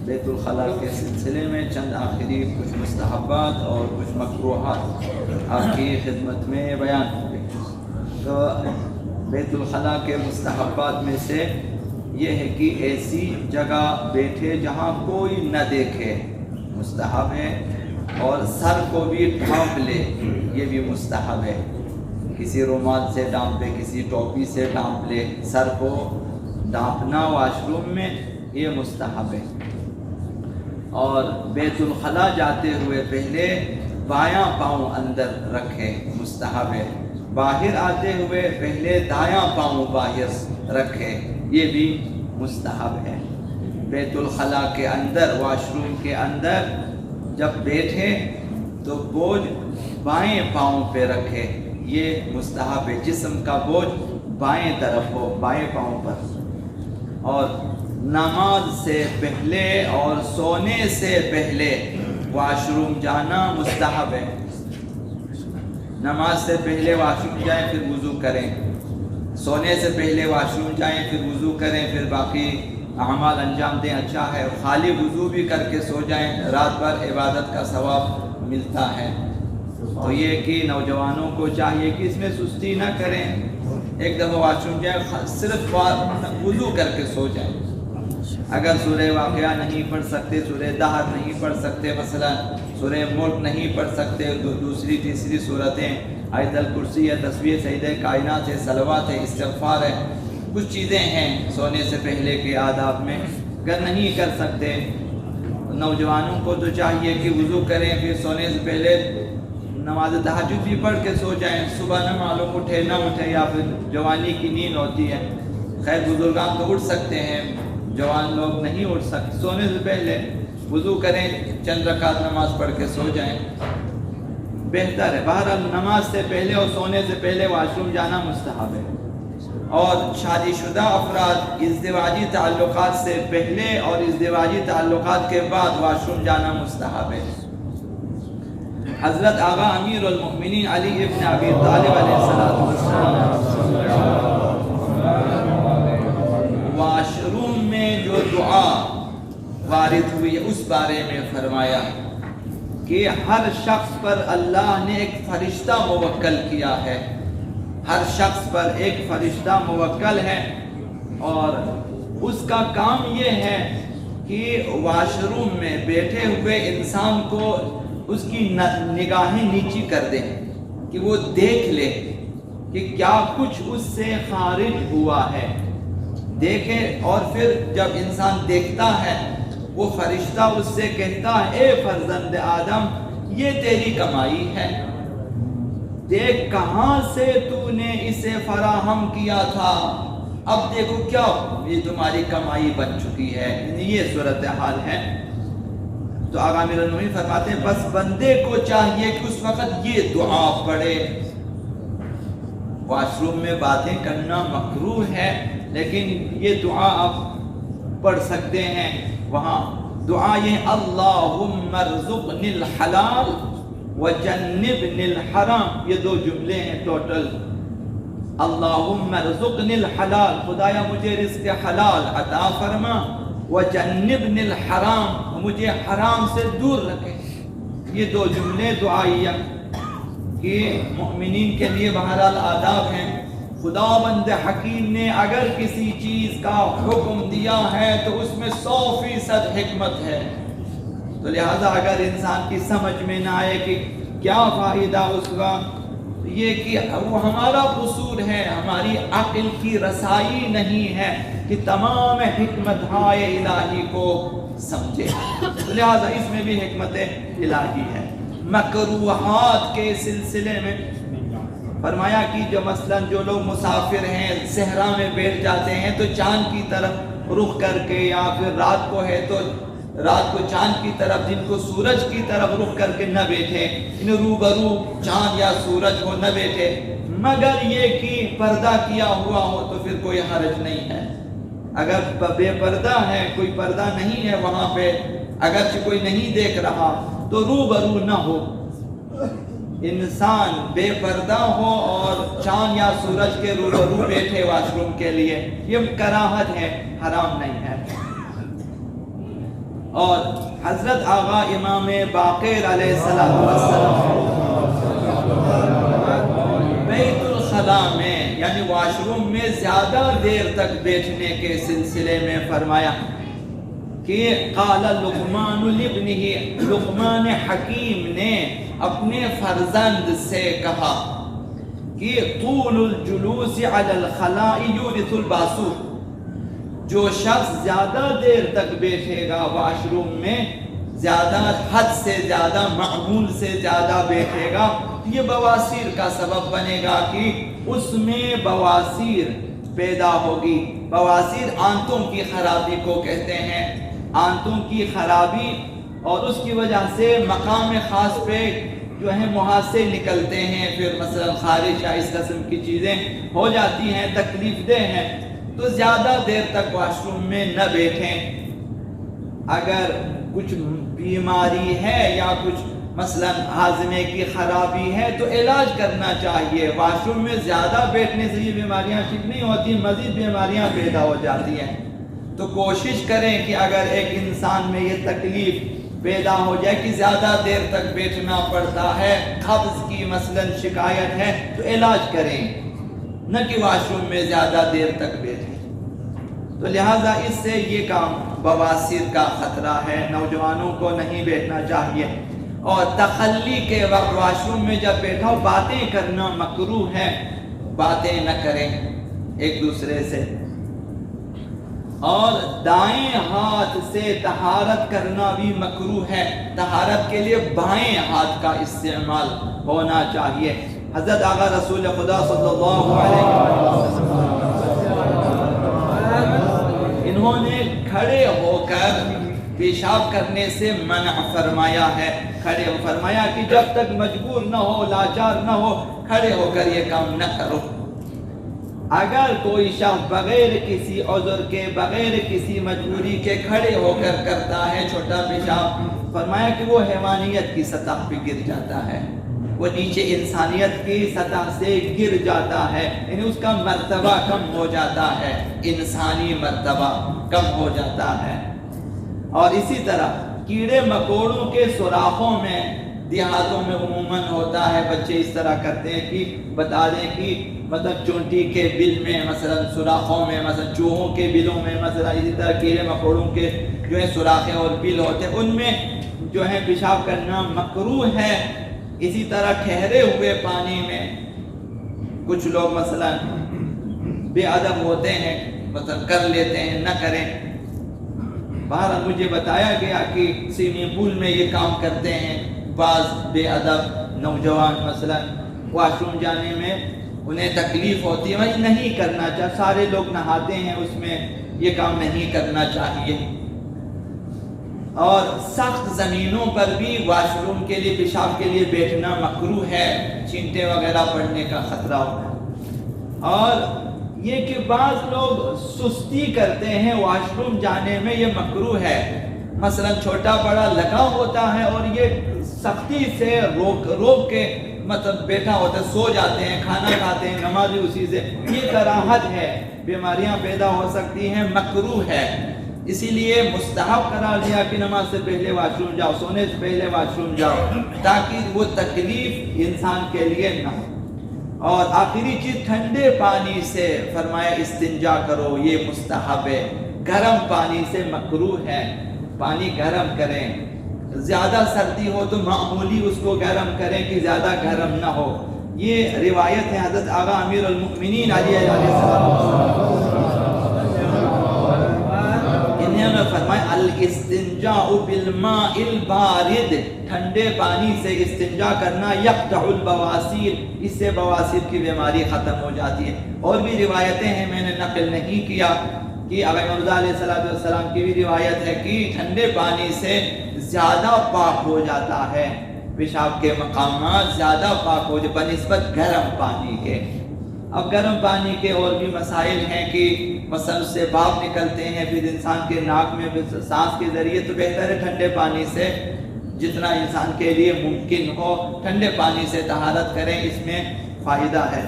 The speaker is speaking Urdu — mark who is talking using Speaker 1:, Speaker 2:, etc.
Speaker 1: بیت الخلاء کے سلسلے میں چند آخری کچھ مستحبات اور کچھ مکروہات آپ کی خدمت میں بیان ہوں گے۔ تو بیت الخلاء کے مستحبات میں سے یہ ہے کہ ایسی جگہ بیٹھے جہاں کوئی نہ دیکھے، مستحب ہے، اور سر کو بھی ڈھانپ لے، یہ بھی مستحب ہے، کسی رومال سے ڈھانپے، کسی ٹوپی سے ڈھانپ لے، سر کو ڈھانپنا واش روم میں یہ مستحب ہے۔ اور بیت الخلاء جاتے ہوئے پہلے بایاں پاؤں اندر رکھے، مستحب ہے۔ باہر آتے ہوئے پہلے دایاں پاؤں باہر رکھے، یہ بھی مستحب ہے۔ بیت الخلاء کے اندر، واش روم کے اندر جب بیٹھے تو بوجھ بائیں پاؤں پہ رکھے، یہ مستحب ہے۔ جسم کا بوجھ بائیں طرف ہو، بائیں پاؤں پر۔ اور نماز سے پہلے اور سونے سے پہلے واش روم جانا مستحب ہے۔ نماز سے پہلے واش روم جائیں، پھر وضو کریں، سونے سے پہلے واش روم جائیں، پھر وضو کریں، پھر باقی اعمال انجام دیں، اچھا ہے۔ خالی وضو بھی کر کے سو جائیں، رات بھر عبادت کا ثواب ملتا ہے۔ تو یہ کہ نوجوانوں کو چاہیے کہ اس میں سستی نہ کریں، ایک دفعہ واش روم جائیں، صرف وضو کر کے سو جائیں۔ اگر سورہ واقعہ نہیں پڑھ سکتے، سورہ دہر نہیں پڑھ سکتے، مثلا سورہ ملک نہیں پڑھ سکتے، دوسری تیسری صورتیں، آیت الکرسی ہے، تسبیح، سجدہ کائنات ہے، صلوات ہے، استغفار ہے، کچھ چیزیں ہیں سونے سے پہلے کے آداب میں، اگر نہیں کر سکتے نوجوانوں کو تو چاہیے کہ وضو کریں، پھر سونے سے پہلے نماز تہجد بھی پڑھ کے سو جائیں، صبح نہ معلوم اٹھے نہ اٹھے، یا پھر جوانی کی نیند ہوتی ہے، خیر بزرگان تو اٹھ سکتے ہیں، جوان لوگ نہیں اٹھ سکتے، سونے سے پہلے وضو کریں، چند رکعت نماز پڑھ کے سو جائیں، بہتر ہے۔ بہرحال نماز سے پہلے اور سونے سے پہلے واش روم جانا مستحب ہے۔ اور شادی شدہ افراد ازدواجی تعلقات سے پہلے اور ازدواجی تعلقات کے بعد واش روم جانا مستحب ہے۔ حضرت آغا امیر المؤمنین علی ابن ابی طالب علیہ السلام واش روم میں جو دعا وارد ہوئی اس بارے میں فرمایا کہ ہر شخص پر اللہ نے ایک فرشتہ موکل کیا ہے، ہر شخص پر ایک فرشتہ موکل ہے، اور اس کا کام یہ ہے کہ واش روم میں بیٹھے ہوئے انسان کو اس کی نگاہیں نیچی کر دیں، کہ وہ دیکھ لے کہ کیا کچھ اس سے خارج ہوا ہے، دیکھے۔ اور پھر جب انسان دیکھتا ہے وہ فرشتہ اس سے کہتا ہے، اے فرزند آدم، یہ تیری کمائی ہے، دیکھ کہاں سے تو نے اسے فراہم کیا تھا، اب دیکھو کیا یہ تمہاری کمائی بن چکی ہے، یہ صورتحال ہے۔ تو آقا امیر المؤمنین فرماتے ہیں بس بندے کو چاہیے کہ اس وقت یہ دعا پڑھے۔ واش روم میں باتیں کرنا مکروہ ہے، لیکن یہ دعا آپ پڑھ سکتے ہیں وہاں۔ دعا یہ اللہم ارزقنی الحلال وجنبنی الحرام، یہ دو جملے ہیں ٹوٹل۔ اللہم ارزقنی الحلال، خدایا مجھے رزق حلال عطا فرما، وجنبنی الحرام، مجھے حرام سے دور رکھے۔ یہ دو جملے دعائیہ کہ مؤمنین کے لیے بہرحال آداب ہیں۔ خداوند حکیم نے اگر کسی چیز کا حکم دیا ہے تو اس میں 100% حکمت ہے، تو لہذا اگر انسان کی سمجھ میں نہ آئے کہ کیا فائدہ اس کا، یہ کہ وہ ہمارا قصور ہے، ہماری عقل کی رسائی نہیں ہے کہ تمام حکمت ہائے الہی کو سمجھے، لہذا اس میں بھی حکمت الہی ہے۔ مکروہات کے سلسلے میں فرمایا کہ جو مثلا جو لوگ مسافر ہیں، صحرا میں بیٹھ جاتے ہیں تو چاند کی طرف رخ کر کے، یا پھر رات کو ہے تو رات کو چاند کی طرف، دن کو سورج کی طرف رخ کر کے نہ بیٹھے، روبرو چاند یا سورج کو نہ بیٹھے، مگر یہ کہ پردہ کیا ہوا ہو تو پھر کوئی حرج نہیں ہے۔ اگر بے پردہ ہے، کوئی پردہ نہیں ہے وہاں پہ، اگرچہ کوئی نہیں دیکھ رہا تو روبرو نہ ہو، انسان بے پردہ ہو اور چاند یا سورج کے روبرو بیٹھے واش روم کے لیے، یہ کراہت ہے، حرام نہیں ہے۔ اور حضرت آغا امام باقر علیہ السلام بیت الخلا میں یعنی واش روم میں زیادہ دیر تک بیٹھنے کے سلسلے میں فرمایا کہ قال لقمان لابنہ، لقمان حکیم نے اپنے فرزند سے کہا کہ طول الجلوس علی الخلاء یورث الباسور، جو شخص زیادہ دیر تک بیٹھے گا واش روم میں، زیادہ حد سے زیادہ معمول سے زیادہ بیٹھے گا، یہ بواسیر کا سبب بنے گا کہ اس میں بواسیر پیدا ہوگی۔ بواسیر آنتوں کی خرابی کو کہتے ہیں، آنتوں کی خرابی، اور اس کی وجہ سے مقام خاص پہ جو ہے محاسے نکلتے ہیں، پھر مثلا خارش یا اس قسم کی چیزیں ہو جاتی ہیں، تکلیف دہ ہیں، تو زیادہ دیر تک واش روم میں نہ بیٹھیں۔ اگر کچھ بیماری ہے یا کچھ مثلا ہاضمے کی خرابی ہے تو علاج کرنا چاہیے۔ واش روم میں زیادہ بیٹھنے سے یہ بیماریاں ٹھیک نہیں ہوتی، مزید بیماریاں پیدا ہو جاتی ہیں۔ تو کوشش کریں کہ اگر ایک انسان میں یہ تکلیف پیدا ہو جائے کہ زیادہ دیر تک بیٹھنا پڑتا ہے، قبض کی مثلا شکایت ہے، تو علاج کریں، نہ کہ واش روم میں زیادہ دیر تک بیٹھیں۔ تو لہٰذا اس سے یہ کام بواسیر کا خطرہ ہے، نوجوانوں کو نہیں بیٹھنا چاہیے۔ اور تخلی کے وقت واش روم میں جب بیٹھا ہو باتیں کرنا مکروہ ہے، باتیں نہ کریں ایک دوسرے سے۔ اور دائیں ہاتھ سے طہارت کرنا بھی مکروہ ہے، طہارت کے لیے بائیں ہاتھ کا استعمال ہونا چاہیے۔ حضرت آقا رسول خدا صلی اللہ علیہ وسلم انہوں نے کھڑے ہو کر پیشاب کرنے سے منع فرمایا ہے۔ کھڑے ہو فرمایا کہ جب تک مجبور نہ ہو، لاچار نہ ہو، کھڑے ہو کر یہ کام نہ کرو۔ اگر کوئی شخص بغیر کسی عذر کے، بغیر کسی مجبوری کے کھڑے ہو کر کرتا ہے چھوٹا پیشاب، فرمایا کہ وہ حیوانیت کی سطح پہ گر جاتا ہے، وہ نیچے انسانیت کی سطح سے گر جاتا ہے، یعنی اس کا مرتبہ کم ہو جاتا ہے، انسانی مرتبہ کم ہو جاتا ہے۔ اور اسی طرح کیڑے مکوڑوں کے سوراخوں میں دیہاتوں میں عموماً ہوتا ہے، بچے اس طرح کرتے ہیں کہ بتا دیں کہ مطلب چونٹی کے بل میں مثلا سوراخوں میں، مثلا چوہوں کے بلوں میں، مثلا اسی طرح کیڑے مکوڑوں کے جو ہے سوراخیں اور بل ہوتے ہیں، ان میں جو ہے پیشاب کرنا مکروہ ہے۔ اسی طرح ٹھہرے ہوئے پانی میں کچھ لوگ مثلا بے ادب ہوتے ہیں، مثلا کر لیتے ہیں، نہ کریں۔ بہرحال مجھے بتایا گیا کہ سوئمنگ پول میں یہ کام کرتے ہیں بعض بے ادب نوجوان، مثلا واش روم جانے میں انہیں تکلیف ہوتی ہے، وہی نہیں کرنا چاہیے، سارے لوگ نہاتے ہیں اس میں، یہ کام نہیں کرنا چاہیے۔ اور سخت زمینوں پر بھی واش روم کے لیے، پیشاب کے لیے بیٹھنا مکروہ ہے، چینٹے وغیرہ پڑنے کا خطرہ ہوتا ہے۔ اور یہ کہ بعض لوگ سستی کرتے ہیں واش روم جانے میں، یہ مکروہ ہے۔ مثلا چھوٹا بڑا لگا ہوتا ہے اور یہ سختی سے روک کے مطلب بیٹھا ہوتا ہے، سو جاتے ہیں، کھانا کھاتے ہیں، نمازی اسی سے، یہ کراہت ہے، بیماریاں پیدا ہو سکتی ہیں، مکروہ ہے۔ اسی لیے مستحب قرار دیا کہ نماز سے پہلے واش روم جاؤ، سونے سے پہلے واش روم جاؤ، تاکہ وہ تکلیف انسان کے لیے نہ ہو۔ اور آخری چیز ٹھنڈے پانی سے فرمایا استنجا کرو، یہ مستحب ہے، گرم پانی سے مکروہ ہے، پانی گرم کریں، زیادہ سردی ہو تو معمولی اس کو گرم کریں کہ زیادہ گرم نہ ہو۔ یہ روایت ہے حضرت آغا امیر المؤمنین علیہ السلام، انہوں نے فرمایا الاستنجاء بالماء البارد، ٹھنڈے پانی سے استنجا کرنا، یقطع البواسیر، اس سے بواسیر کی بیماری ختم ہو جاتی ہے۔ اور بھی روایتیں ہیں، میں نے نقل نہیں کیا، کہ آقا مرزا علیہ السلام کی بھی روایت ہے کہ ٹھنڈے پانی سے زیادہ پاک ہو جاتا ہے، پیشاب کے مقامات زیادہ پاک ہو جاتے بنسبت گرم پانی کے۔ اب گرم پانی کے اور بھی مسائل ہیں کہ مثلا اس سے بھاپ نکلتے ہیں، پھر انسان کے ناک میں سانس کے ذریعے، تو بہتر ہے ٹھنڈے پانی سے جتنا انسان کے لیے ممکن ہو ٹھنڈے پانی سے طہارت کریں، اس میں فائدہ ہے۔